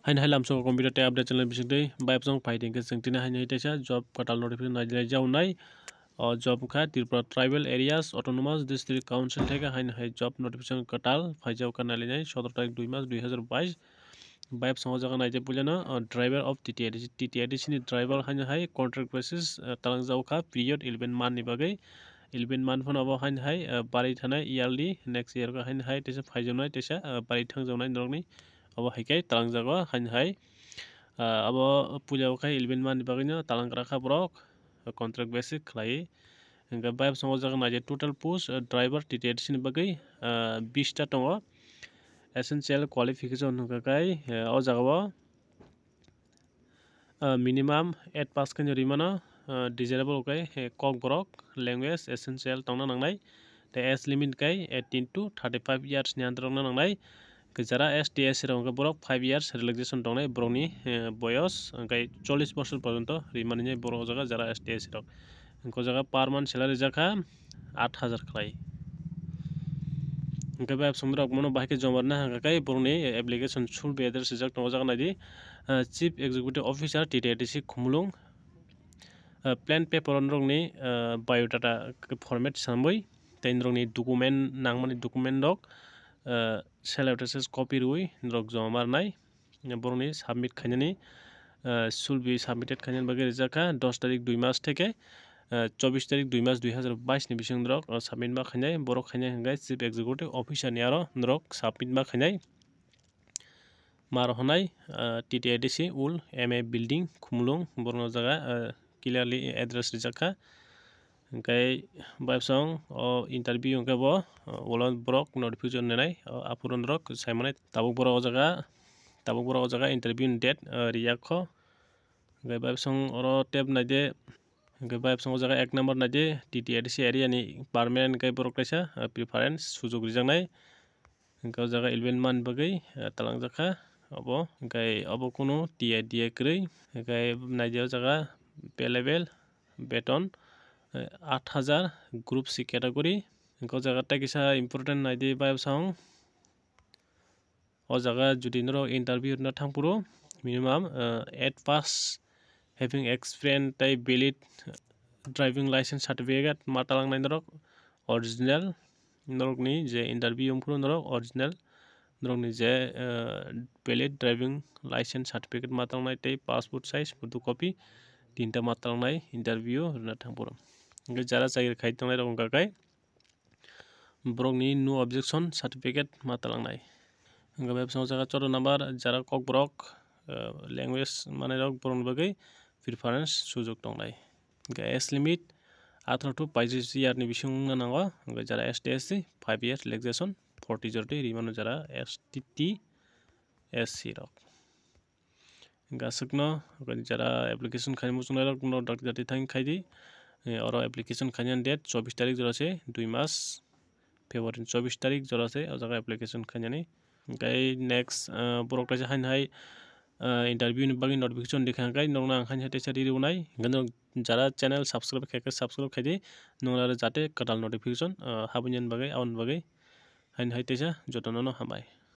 hain hai lamso computer tab update channel bisingdei by song fighting ke sengtina hain haitesa job katal notification najilai jaunai job kha Tripura tribal areas autonomous district council theke hain hai job notification katal faijau kanalinai 17 tarik 2 March 2022 by song jaga naije pulana driver of TTAADC ni driver hain hai contract basis talangjau kha period 11 month ni bagai 11 month phone abo hain hai bari thanai yearly next year ka hain hai tesa faijaunai tesa bari thangjaunai norni abo haikai talangjago hain hai abo pujao kai 11 month bagino talangra kha brok contract basis khlai enga by song jaga naije total post driver TTAADC ni bagai 20 ta tongo essential qualification kai o jaga minimum 8 pass kan rimana desirable kai kok brok language essential tongna nangnai the age limit kai 18 to 35 years ni androng nangnai jara STS rong borok 5 years relaxation tongnai borokni boyos kai 40 বছর পর্যন্ত রিমানি borok jaga jara STS rok ko jaga per month salary jaka 8000 khlai enka ba somrok mono bahike jomarna hangakai borokni application sul be address jak tongo jaga nadi chief executive officer TTAADC khumlung plan paper rokni biodata format samboi tainrokni document nangmani document rok self-attested copy rui rok joma marnai borokni submit khainani should be submitted khainan bagi jaka 10 tarik 2 March theke 24 tarik 2 March 2022 ni bising rok submit ma khainai borok khainai hangai chief executive officer ni aro rok submit ma khainai mar honai TTAADC ul MA building khumlung borno jaga clearly address jaka enkai by song interview enka bo wolon brok notification nenai apuron rok saimane tabuk borok jaga interview date riyakho enkai by song oro tab naide enkai by song jaga 1 number naide TTAADC area ni permanent kai borok kaisa preference sujog rijaknai enkai jaga 11 month bagai talang jaka abo enkai abo kuno TIDA krei enkai naide jaga pay level beton 8000 group C category enko jaga takisa important naide by song o jaga judi noro interview na thangpuro minimum 8 pass having experience tai valid driving license certificate matalang nai norok original norok ni je interview phuro norok original norok ni je valid driving license certificate matalang nai tai passport size photocopy tinta matalang nai interview na thangpuro jara chair khai tongnai rok kai borokni no objection certificate matalangnai enga web song jaga 14 number jara kok borok language mane rok borok bagai preference sujog tongnai enga age limit 18 to 25 year ni bising nango enga jara STSC 5 years relaxation 40 jorti rimano jara STTAADC rok enga sukno jara application khaimo sunai rok no dakti thang khaidi oro application khainan date 24 tarik jorase 2 March February 24 tarik jorase o jaga application khainani gai next borok kaisa hain hai interview ni bagi notification dikhang kai nongna angkhain hate sari runai gano jara channel subscribe khaidi nongla jate katal notification habunyan bagai aun bagai hain hai tesa jotono no hambai।